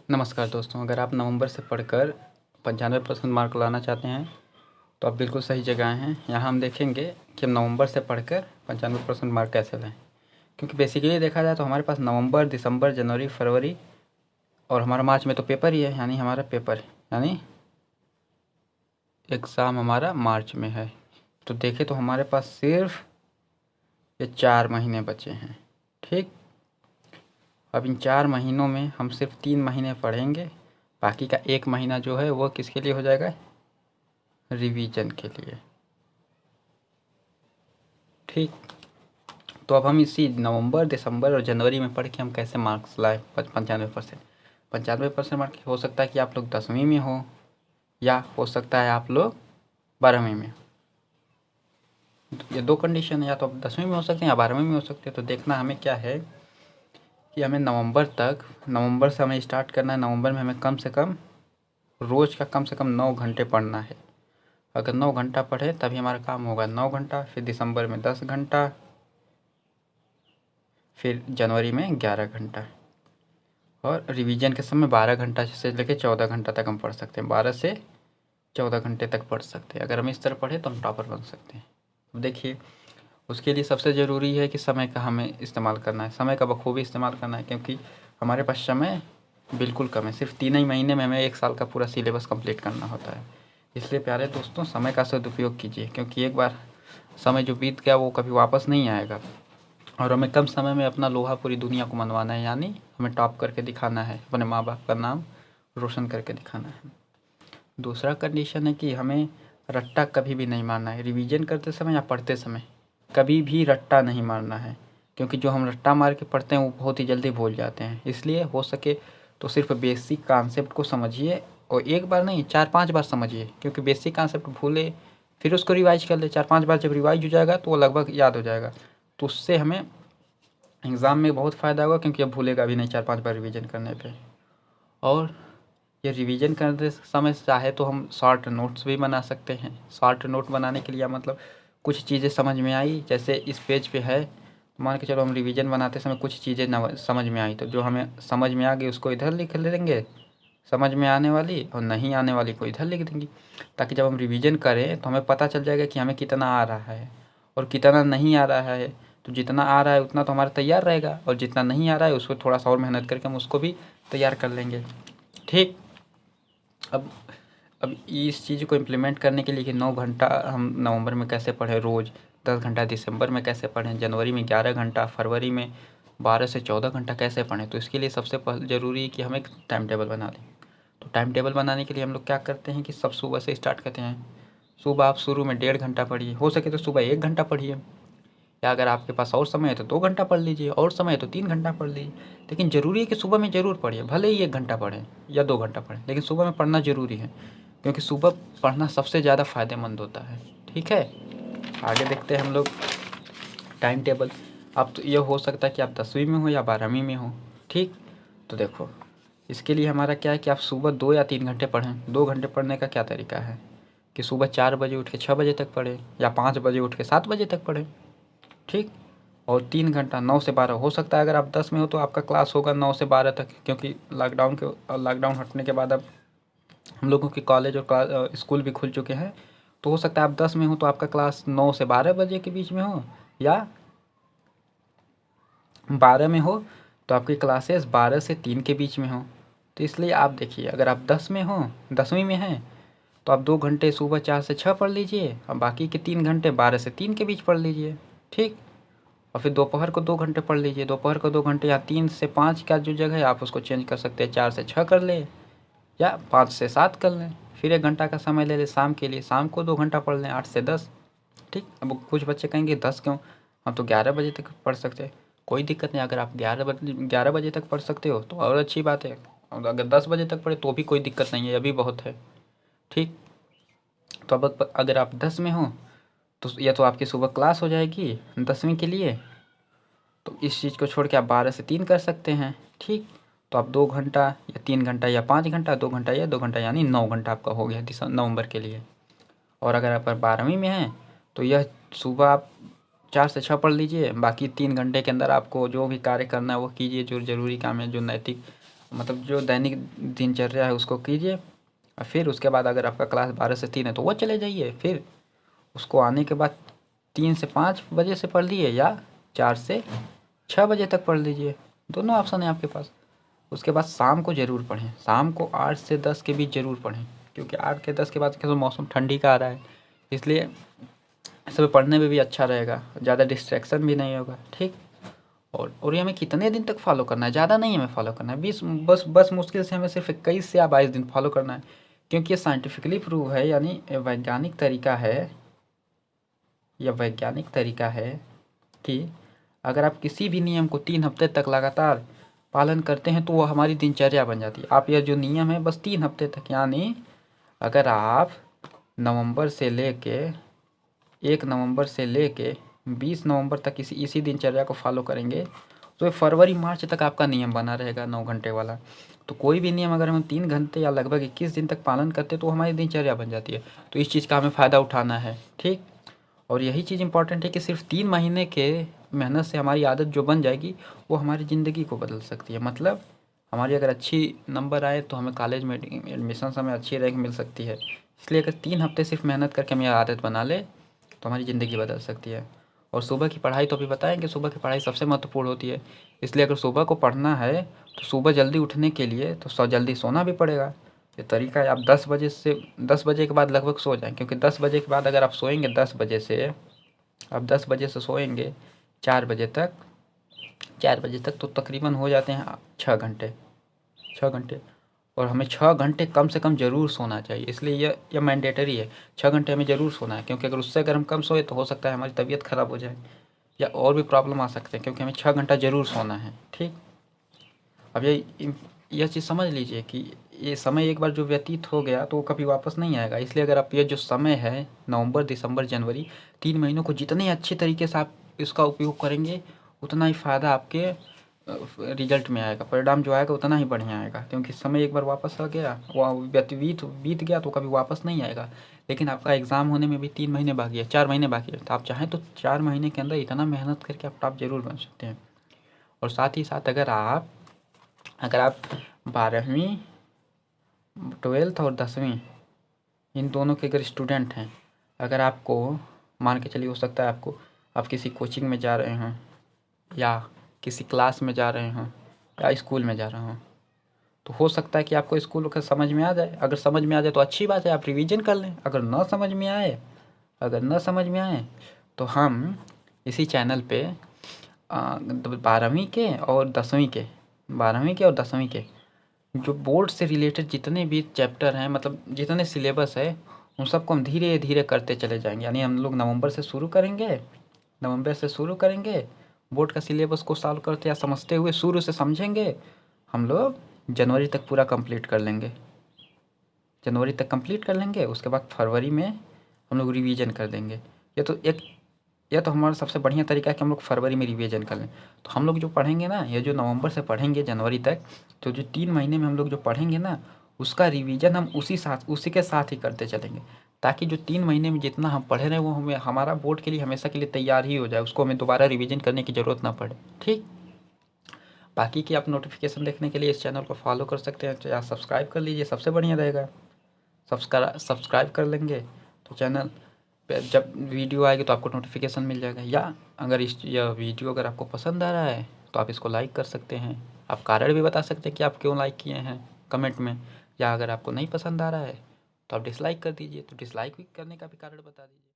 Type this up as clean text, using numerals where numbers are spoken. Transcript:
नमस्कार दोस्तों, अगर आप नवंबर से पढ़कर 95% मार्क लाना चाहते हैं तो आप बिल्कुल सही जगह आए हैं। यहाँ हम देखेंगे कि हम नवंबर से पढ़कर 95% मार्क कैसे लाएं। क्योंकि बेसिकली देखा जाए तो हमारे पास नवंबर, दिसंबर, जनवरी, फरवरी और हमारा मार्च में तो पेपर ही है, यानी हमारा पेपर यानी एग्ज़ाम हमारा मार्च में है। तो देखें तो हमारे पास सिर्फ ये 4 महीने बचे हैं। ठीक, अब इन 4 महीनों में हम सिर्फ 3 महीने पढ़ेंगे, बाकी का 1 महीना जो है वो किसके लिए हो जाएगा? रिवीजन के लिए। ठीक, तो अब हम इसी नवंबर, दिसंबर और जनवरी में पढ़ के हम कैसे मार्क्स लाए 95%। 95% मार्क हो सकता है कि आप लोग 10वीं में हो, या हो सकता है आप लोग 12वीं में। ये 2 कंडीशन है, या तो आप 10वीं में हो सकते हैं या 12वीं में हो सकते हैं। तो देखना हमें क्या है कि हमें नवंबर से हमें स्टार्ट करना है। नवंबर में हमें कम से कम रोज़ का कम से कम 9 घंटे पढ़ना है। अगर 9 घंटा पढ़े तभी हमारा काम होगा। 9 घंटा, फिर दिसंबर में 10 घंटा, फिर जनवरी में 11 घंटा, और रिवीजन के समय 12 घंटा से लेकर 14 घंटा तक हम पढ़ सकते हैं। 12 से 14 घंटे तक पढ़ सकते हैं। अगर हम इस तरह पढ़े तो हम टॉपर बन सकते हैं। अब देखिए, उसके लिए सबसे ज़रूरी है कि समय का हमें इस्तेमाल करना है, समय का बखूबी इस्तेमाल करना है। क्योंकि हमारे पास समय बिल्कुल कम है, सिर्फ 3 ही महीने में हमें 1 साल का पूरा सिलेबस कंप्लीट करना होता है। इसलिए प्यारे दोस्तों, समय का सदुपयोग कीजिए, क्योंकि एक बार समय जो बीत गया वो कभी वापस नहीं आएगा। और हमें कम समय में अपना लोहा पूरी दुनिया को मनवाना है, यानी हमें टॉप करके दिखाना है, अपने माँ बाप का नाम रोशन करके दिखाना है। दूसरा कंडीशन है कि हमें रट्टा कभी भी नहीं मारना है। रिवीजन करते समय या पढ़ते समय कभी भी रट्टा नहीं मारना है, क्योंकि जो हम रट्टा मार के पढ़ते हैं वो बहुत ही जल्दी भूल जाते हैं। इसलिए हो सके तो सिर्फ बेसिक कॉन्सेप्ट को समझिए, और एक बार नहीं 4-5 बार समझिए, क्योंकि बेसिक कॉन्सेप्ट भूले फिर उसको रिवाइज कर ले। 4-5 बार जब रिवाइज हो जाएगा तो वो लगभग याद हो जाएगा। तो उससे हमें एग्ज़ाम में बहुत फ़ायदा होगा, क्योंकि अब भूलेगा भी नहीं 4-5 बार रिवीजन करने पे। और ये रिवीजन करते समय चाहे तो हम शॉर्ट नोट्स भी बना सकते हैं। शॉर्ट नोट बनाने के लिए मतलब कुछ चीज़ें समझ में आई, जैसे इस पेज पे है, मान के चलो हम रिवीजन बनाते समय कुछ चीज़ें न समझ में आई, तो जो हमें समझ में आ गई उसको इधर लिख लेंगे, समझ में आने वाली और नहीं आने वाली को इधर लिख देंगे, ताकि जब हम रिवीजन करें तो हमें पता चल जाएगा कि हमें कितना आ रहा है और कितना नहीं आ रहा है। तो जितना आ रहा है उतना तो हमारा तैयार रहेगा, और जितना नहीं आ रहा है उसको थोड़ा सा और मेहनत करके हम उसको भी तैयार कर लेंगे। ठीक, अब अब इस चीज़ को इम्प्लीमेंट करने के लिए कि 9 घंटा हम नवंबर में कैसे पढ़ें रोज़, 10 घंटा दिसंबर में कैसे पढ़ें, जनवरी में 11 घंटा, फरवरी में 12 से 14 घंटा कैसे पढ़ें, तो इसके लिए सबसे ज़रूरी है कि हम एक टाइम टेबल बना लें। तो टाइम टेबल बनाने के लिए हम लोग क्या करते हैं कि सब सुबह से स्टार्ट करते हैं। सुबह आप शुरू में 1.5 घंटा पढ़िए, हो सके तो सुबह 1 घंटा पढ़िए, या अगर आपके पास और समय है तो 2 घंटा पढ़ लीजिए, और समय है तो 3 घंटा पढ़ लीजिए। लेकिन ज़रूरी है कि सुबह में ज़रूर पढ़िए, भले ही 1 घंटा पढ़ें या 2 घंटा पढ़ें, लेकिन सुबह में पढ़ना ज़रूरी है, क्योंकि सुबह पढ़ना सबसे ज़्यादा फ़ायदेमंद होता है। ठीक है, आगे देखते हैं हम लोग टाइम टेबल। अब तो ये हो सकता है कि आप 10वीं में हो या 12वीं में हो। ठीक, तो देखो इसके लिए हमारा क्या है कि आप सुबह 2 या 3 घंटे पढ़ें। 2 घंटे पढ़ने का क्या तरीका है कि सुबह 4 बजे उठ के 6 बजे तक पढ़ें, या 5 बजे उठ के 7 बजे तक पढ़ें। ठीक, और 3 घंटा 9 से 12 हो सकता है। अगर आप 10 में हो तो आपका क्लास होगा 9 से 12 तक, क्योंकि लॉकडाउन हटने के बाद अब हम लोगों के कॉलेज और स्कूल भी खुल चुके हैं। तो हो सकता है आप 10 में हो तो आपका क्लास 9 से 12 बजे के बीच में हो, या 12 में हो तो आपकी क्लासेस 12 से 3 के बीच में हो। तो इसलिए आप देखिए, अगर आप 10 में हो, 10वीं में हैं, तो आप 2 घंटे सुबह 4 से 6 पढ़ लीजिए, और बाकी के 3 घंटे 12 से 3 के बीच पढ़ लीजिए। ठीक, और फिर दोपहर को 2 घंटे पढ़ लीजिए। दोपहर को 2 घंटे या 3 से 5 का जो जगह है आप उसको चेंज कर सकते हैं, 4 से 6 कर लें या 5 से 7 कर लें। फिर 1 घंटा का समय ले लें शाम के लिए, शाम को 2 घंटा पढ़ लें 8 से 10। ठीक, अब कुछ बच्चे कहेंगे 10 क्यों, हम तो 11 बजे तक पढ़ सकते हैं। कोई दिक्कत नहीं, अगर आप 11 बजे तक पढ़ सकते हो तो और अच्छी बात है, और अगर 10 बजे तक पढ़े तो भी कोई दिक्कत नहीं है, अभी बहुत है। ठीक, तो अब अगर आप 10 में हो तो या तो आपकी सुबह क्लास हो जाएगी 10वीं के लिए, तो इस चीज़ को छोड़ के आप 12 से 3 कर सकते हैं। ठीक, तो आप 2 घंटा या 3 घंटा या 5 घंटा, 2 घंटा या 2 घंटा, यानी 9 घंटा आपका हो गया नवंबर के लिए। और अगर आप 12वीं में हैं तो यह सुबह आप 4 से 6 पढ़ लीजिए, बाकी 3 घंटे के अंदर आपको जो भी कार्य करना है वो कीजिए, जो ज़रूरी काम है, जो नैतिक मतलब जो दैनिक दिनचर्या है उसको कीजिए, और फिर उसके बाद अगर आपका क्लास 12 से 3 है तो वो चले जाइए। फिर उसको आने के बाद 3 से 5 बजे से पढ़ लीजिए, या 4 से 6 बजे तक पढ़ लीजिए। दोनों ऑप्शन है आपके पास। उसके बाद शाम को ज़रूर पढ़ें, शाम को 8 से 10 के बीच ज़रूर पढ़ें, क्योंकि 8 के 10 के बाद तो मौसम ठंडी का आ रहा है, इसलिए सब पढ़ने में भी अच्छा रहेगा, ज़्यादा डिस्ट्रैक्शन भी नहीं होगा। ठीक। और ये हमें कितने दिन तक फॉलो करना है? ज़्यादा नहीं हमें फॉलो करना है, 20 बस मुश्किल से हमें सिर्फ 21 से या 22 दिन फॉलो करना है, क्योंकि ये साइंटिफिकली प्रूव है, यानी वैज्ञानिक तरीका है, यह वैज्ञानिक तरीका है कि अगर आप किसी भी नियम को 3 हफ्ते तक लगातार पालन करते हैं तो वो हमारी दिनचर्या बन जाती है। आप यह जो नियम है बस 3 हफ्ते तक, यानी अगर आप नवंबर से लेके 1 नवंबर से लेके 20 नवंबर तक इसी दिनचर्या को फॉलो करेंगे तो फरवरी मार्च तक आपका नियम बना रहेगा 9 घंटे वाला। तो कोई भी नियम अगर हम 3 घंटे या लगभग 21 दिन तक पालन करते तो हमारी दिनचर्या बन जाती है। तो इस चीज़ का हमें फ़ायदा उठाना है। ठीक। और यही चीज़ इंपॉर्टेंट है कि सिर्फ 3 महीने के मेहनत से हमारी आदत जो बन जाएगी वो हमारी ज़िंदगी को बदल सकती है। मतलब हमारी अगर अच्छी नंबर आए तो हमें कॉलेज में एडमिशन हमें अच्छी रैंक मिल सकती है। इसलिए अगर 3 हफ्ते सिर्फ मेहनत करके हम यह आदत बना ले तो हमारी ज़िंदगी बदल सकती है। और सुबह की पढ़ाई तो अभी बताएंगे, सुबह की पढ़ाई सबसे महत्वपूर्ण होती है। इसलिए अगर सुबह को पढ़ना है तो सुबह जल्दी उठने के लिए तो जल्दी सोना भी पड़ेगा। ये तरीका है, आप 10 बजे के बाद लगभग सो जाएं, क्योंकि 10 बजे के बाद अगर आप सोएंगे 10 बजे से सोएंगे 4 बजे तक तो तकरीबन हो जाते हैं 6 घंटे। और हमें 6 घंटे कम से कम ज़रूर सोना चाहिए, इसलिए यह मैंडेटरी है। 6 घंटे हमें ज़रूर सोना है, क्योंकि अगर हम कम सोए तो हो सकता है हमारी तबीयत ख़राब हो जाए या और भी प्रॉब्लम आ सकते हैं, क्योंकि हमें 6 घंटा ज़रूर सोना है। ठीक। अब यह चीज़ समझ लीजिए कि ये समय एक बार जो व्यतीत हो गया तो वो कभी वापस नहीं आएगा। इसलिए अगर आप ये जो समय है नवंबर, दिसंबर, जनवरी, 3 महीनों को जितने अच्छे तरीके से आप इसका उपयोग करेंगे उतना ही फ़ायदा आपके रिजल्ट में आएगा, परिणाम जो आएगा उतना ही बढ़िया आएगा। क्योंकि समय एक बार वापस आ गया, वो बीत गया तो कभी वापस नहीं आएगा। लेकिन आपका एग्ज़ाम होने में भी 3 महीने बाकी है, 4 महीने बाकी है, तो आप चाहें तो 4 महीने के अंदर इतना मेहनत करके आप टॉप ज़रूर बन सकते हैं। और साथ ही साथ अगर आप 12वीं, 12th और 10वीं इन दोनों के अगर स्टूडेंट हैं, अगर आपको मान के चलिए, हो सकता है आप किसी कोचिंग में जा रहे हैं या किसी क्लास में जा रहे हों या स्कूल में जा रहे हों, तो हो सकता है कि आपको स्कूल का समझ में आ जाए। अगर समझ में आ जाए तो अच्छी बात है, आप रिवीजन कर लें। अगर न समझ में आए तो हम इसी चैनल पे 12वीं के और 10वीं के जो बोर्ड से रिलेटेड जितने भी चैप्टर हैं, मतलब जितने सिलेबस है, उन सबको हम धीरे धीरे करते चले जाएंगे। यानी हम लोग नवंबर से शुरू करेंगे बोर्ड का सिलेबस को सॉल्व करते या समझते हुए शुरू से समझेंगे। हम लोग जनवरी तक पूरा कंप्लीट कर लेंगे। उसके बाद फरवरी में हम लोग रिवीजन कर देंगे। यह तो हमारा सबसे बढ़िया तरीका है कि हम लोग फरवरी में रिवीजन कर लें। तो हम लोग जो पढ़ेंगे ना, ये जो नवंबर से पढ़ेंगे जनवरी तक, तो जो 3 महीने में हम लोग जो पढ़ेंगे ना, उसका रिवीजन हम उसी के साथ ही करते चलेंगे, ताकि जो 3 महीने में जितना हम पढ़े रहे वो हमारा बोर्ड के लिए हमेशा के लिए तैयार ही हो जाए, उसको हमें दोबारा रिवीजन करने की ज़रूरत ना पड़े। ठीक। बाकी की आप नोटिफिकेशन देखने के लिए इस चैनल को फॉलो कर सकते हैं, या सब्सक्राइब कर लीजिए, सबसे बढ़िया रहेगा। सब्सक्राइब कर लेंगे तो चैनल पे जब वीडियो आएगी तो आपको नोटिफिकेशन मिल जाएगा। या अगर यह वीडियो अगर आपको पसंद आ रहा है तो आप इसको लाइक कर सकते हैं। आप कारण भी बता सकते हैं कि आप क्यों लाइक किए हैं कमेंट में। या अगर आपको नहीं पसंद आ रहा है तो आप डिसलाइक कर दीजिए, तो डिसलाइक भी करने का भी कारण बता दीजिए।